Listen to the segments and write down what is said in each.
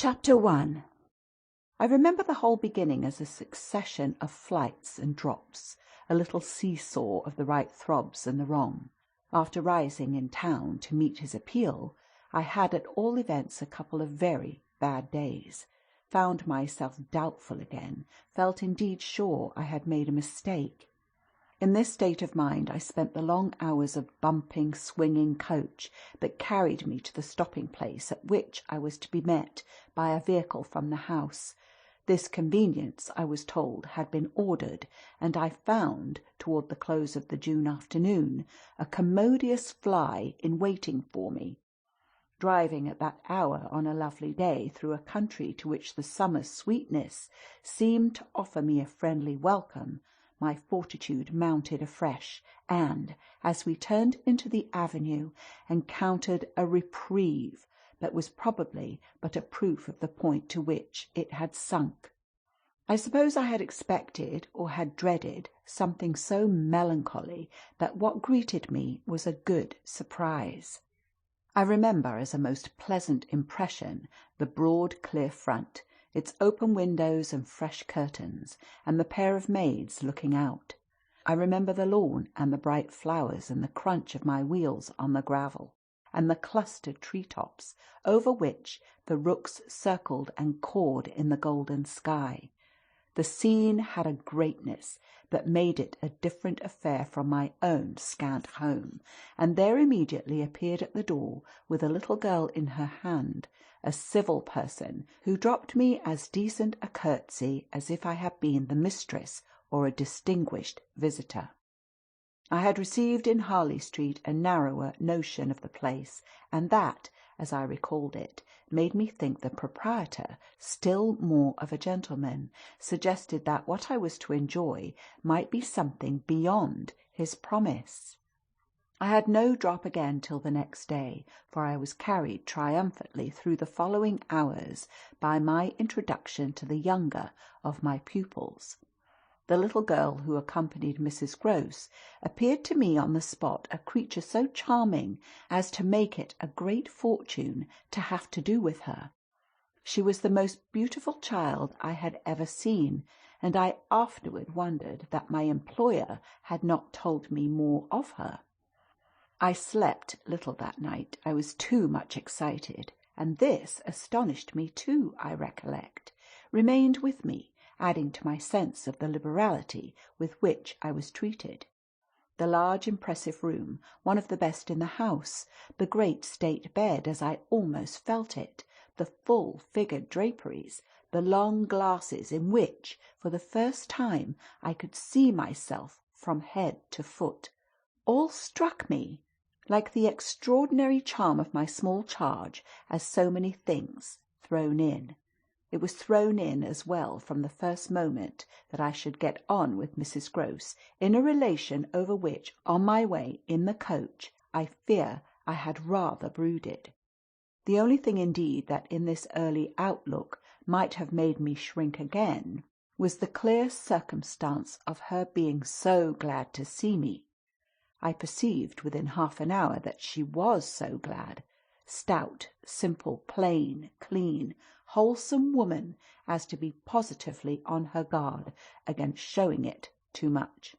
Chapter 1. I remember the whole beginning as a succession of flights and drops, a little seesaw of the right throbs and the wrong. After rising in town to meet his appeal, I had at all events a couple of very bad days, found myself doubtful again, felt indeed sure I had made a mistake. In this state of mind I spent the long hours of bumping, swinging coach that carried me to the stopping place at which I was to be met by a vehicle from the house. This conveyance, I was told, had been ordered, and I found, toward the close of the June afternoon, a commodious fly in waiting for me. Driving at that hour on a lovely day through a country to which the summer's sweetness seemed to offer me a friendly welcome, my fortitude mounted afresh, and, as we turned into the avenue, encountered a reprieve that was probably but a proof of the point to which it had sunk. I suppose I had expected or had dreaded something so melancholy that what greeted me was a good surprise. I remember as a most pleasant impression the broad clear front, its open windows and fresh curtains, and the pair of maids looking out. I remember the lawn and the bright flowers and the crunch of my wheels on the gravel, and the clustered tree-tops over which the rooks circled and cawed in the golden sky. The scene had a greatness that made it a different affair from my own scant home, and there immediately appeared at the door with a little girl in her hand, a civil person who dropped me as decent a curtsy as if I had been the mistress or a distinguished visitor. I had received in Harley Street a narrower notion of the place, and that, as I recalled it, made me think the proprietor still more of a gentleman, suggested that what I was to enjoy might be something beyond his promise. I had no drop again till the next day, for I was carried triumphantly through the following hours by my introduction to the younger of my pupils. The little girl who accompanied Mrs. Grose appeared to me on the spot a creature so charming as to make it a great fortune to have to do with her. She was the most beautiful child I had ever seen, and I afterward wondered that my employer had not told me more of her. I slept little that night. I was too much excited, and this astonished me too, I recollect, remained with me, adding to my sense of the liberality with which I was treated. The large impressive room, one of the best in the house, the great state bed as I almost felt it, the full figured draperies, the long glasses in which, for the first time, I could see myself from head to foot, all struck me, like the extraordinary charm of my small charge, as so many things thrown in. It was thrown in as well from the first moment that I should get on with Mrs. Grose in a relation over which, on my way in the coach, I fear I had rather brooded. The only thing indeed that in this early outlook might have made me shrink again was the clear circumstance of her being so glad to see me. I perceived within half an hour that she was so glad. Stout, simple, plain, clean, wholesome woman as to be positively on her guard against showing it too much.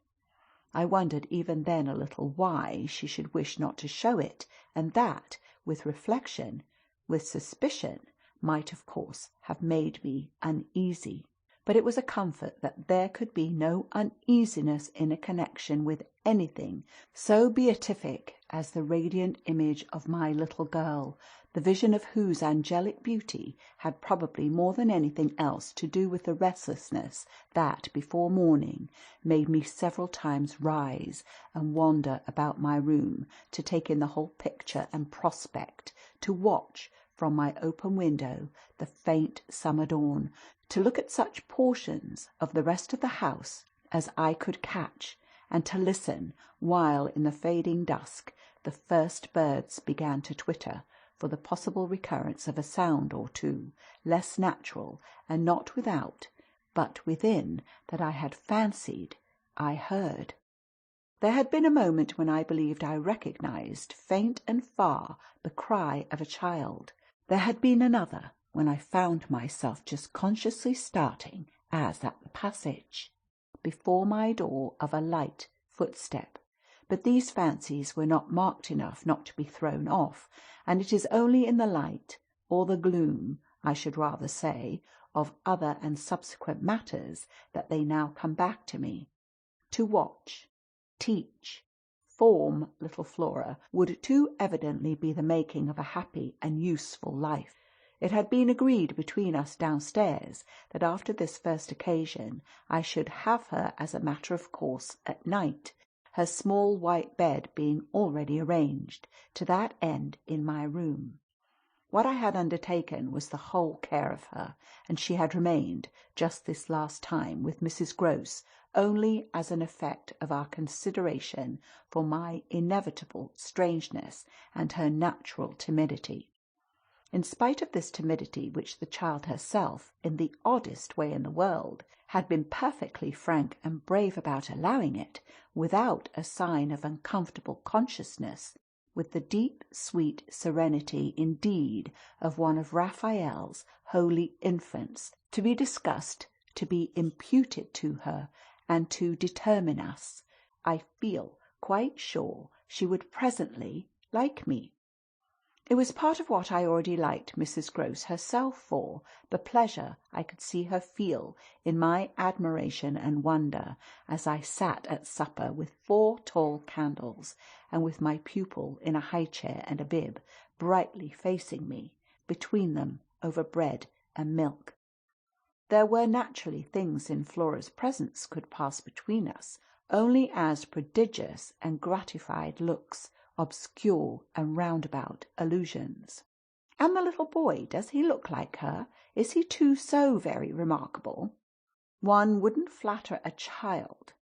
I wondered even then a little why she should wish not to show it, and that, with reflection, with suspicion, might of course have made me uneasy. But it was a comfort that there could be no uneasiness in a connection with anything so beatific as the radiant image of my little girl, the vision of whose angelic beauty had probably more than anything else to do with the restlessness that, before morning, made me several times rise and wander about my room to take in the whole picture and prospect, to watch, from my open window, the faint summer dawn, to look at such portions of the rest of the house as I could catch, and to listen while in the fading dusk the first birds began to twitter for the possible recurrence of a sound or two, less natural and not without, but within, that I had fancied I heard. There had been a moment when I believed I recognized, faint and far, the cry of a child. There had been another, when I found myself just consciously starting, as at the passage, before my door, of a light footstep. But these fancies were not marked enough not to be thrown off, and it is only in the light, or the gloom, I should rather say, of other and subsequent matters that they now come back to me. To watch, teach, form little Flora would too evidently be the making of a happy and useful life. It had been agreed between us downstairs that after this first occasion I should have her as a matter of course at night, her small white bed being already arranged to that end in my room. What I had undertaken was the whole care of her, and she had remained, just this last time, with Mrs. Grose only as an effect of our consideration for my inevitable strangeness and her natural timidity. In spite of this timidity, which the child herself, in the oddest way in the world, had been perfectly frank and brave about allowing it, without a sign of uncomfortable consciousness, with the deep, sweet serenity indeed of one of Raphael's holy infants, to be discussed, to be imputed to her, and to determine us, I feel quite sure she would presently like me. It was part of what I already liked Mrs. Grose herself for, the pleasure I could see her feel in my admiration and wonder as I sat at supper with 4 tall candles, and with my pupil in a high chair and a bib, brightly facing me, between them over bread and milk. There were naturally things in Flora's presence could pass between us only as prodigious and gratified looks, obscure and roundabout allusions. And the little boy, does he look like her? Is he too so very remarkable? One wouldn't flatter a child.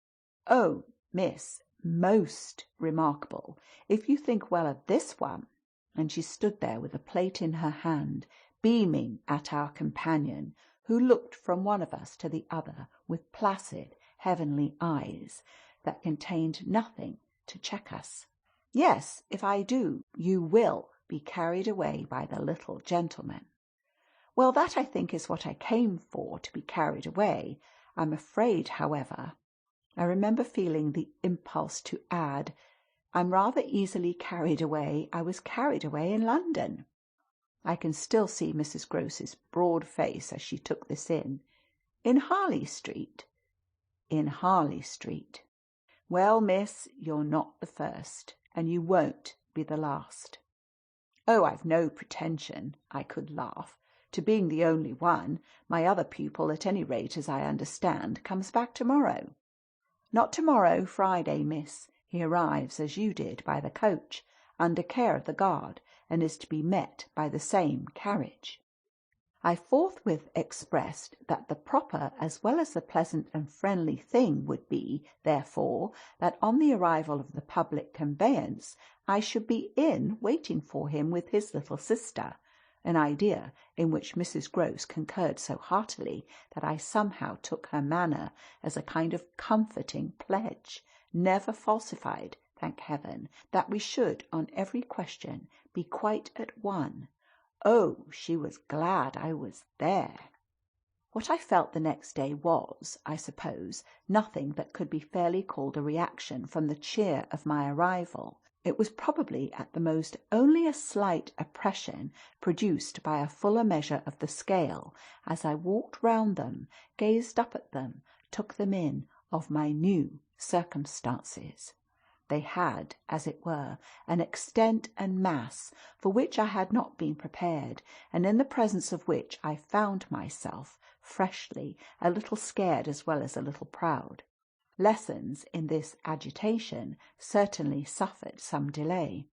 Oh, miss, most remarkable, if you think well of this one. And she stood there with a plate in her hand, beaming at our companion, who looked from one of us to the other with placid, heavenly eyes that contained nothing to check us. Yes, if I do, you will be carried away by the little gentleman. Well, that I think is what I came for, to be carried away. I'm afraid, however, I remember feeling the impulse to add, I'm rather easily carried away. I was carried away in London. I can still see Mrs. Grose's broad face as she took this in. In Harley Street? In Harley Street. Well, miss, you're not the first, and you won't be the last. Oh, I've no pretension, I could laugh, to being the only one. My other pupil, at any rate, as I understand, comes back tomorrow. Not tomorrow, Friday, miss. He arrives, as you did, by the coach, under care of the guard, and is to be met by the same carriage. I forthwith expressed that the proper as well as the pleasant and friendly thing would be, therefore, that on the arrival of the public conveyance I should be in waiting for him with his little sister, an idea in which Mrs. Grose concurred so heartily that I somehow took her manner as a kind of comforting pledge, never falsified, thank heaven, that we should on every question be quite at one. Oh, she was glad I was there. What I felt the next day was, I suppose, nothing that could be fairly called a reaction from the cheer of my arrival. It was probably at the most only a slight oppression produced by a fuller measure of the scale, as I walked round them, gazed up at them, took them in, of my new circumstances. They had, as it were, an extent and mass for which I had not been prepared, and in the presence of which I found myself, freshly, a little scared as well as a little proud. Lessons in this agitation certainly suffered some delay.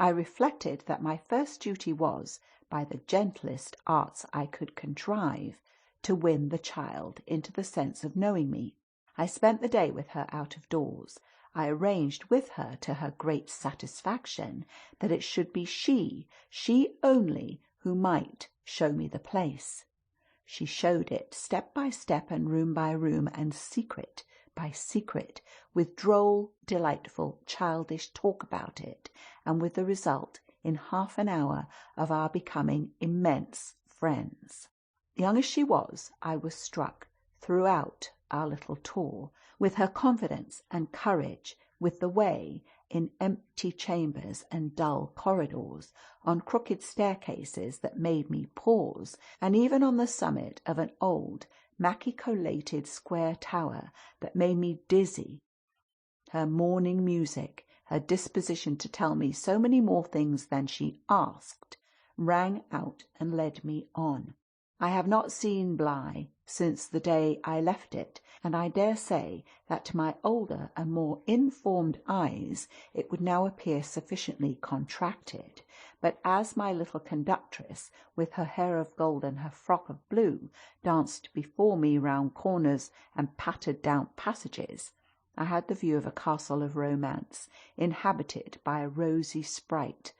I reflected that my first duty was, by the gentlest arts I could contrive, to win the child into the sense of knowing me. I spent the day with her out of doors. I arranged with her, to her great satisfaction, that it should be she only, who might show me the place. She showed it step by step and room by room and secret by secret, with droll, delightful, childish talk about it, and with the result, in half an hour, of our becoming immense friends. Young as she was, I was struck, throughout our little tour, with her confidence and courage, with the way, in empty chambers and dull corridors, on crooked staircases that made me pause, and even on the summit of an old machicolated square tower that made me dizzy. Her morning music, her disposition to tell me so many more things than she asked, rang out and led me on. I have not seen Bly since the day I left it, and I dare say that to my older and more informed eyes it would now appear sufficiently contracted. But as my little conductress, with her hair of gold and her frock of blue, danced before me round corners and pattered down passages, I had the view of a castle of romance, inhabited by a rosy sprite,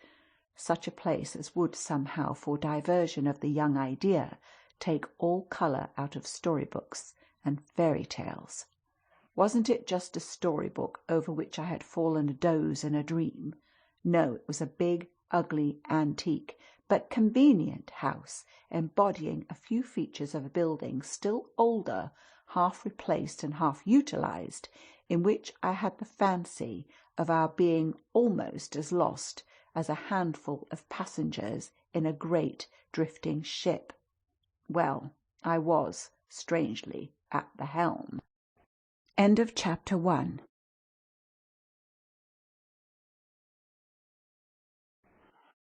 such a place as would somehow, for diversion of the young idea, take all colour out of storybooks and fairy tales. Wasn't it just a storybook over which I had fallen a doze in a dream? No, it was a big, ugly, antique, but convenient house, embodying a few features of a building still older, half replaced and half utilised, in which I had the fancy of our being almost as lost as a handful of passengers in a great drifting ship. Well, I was, strangely, at the helm. End of chapter 1.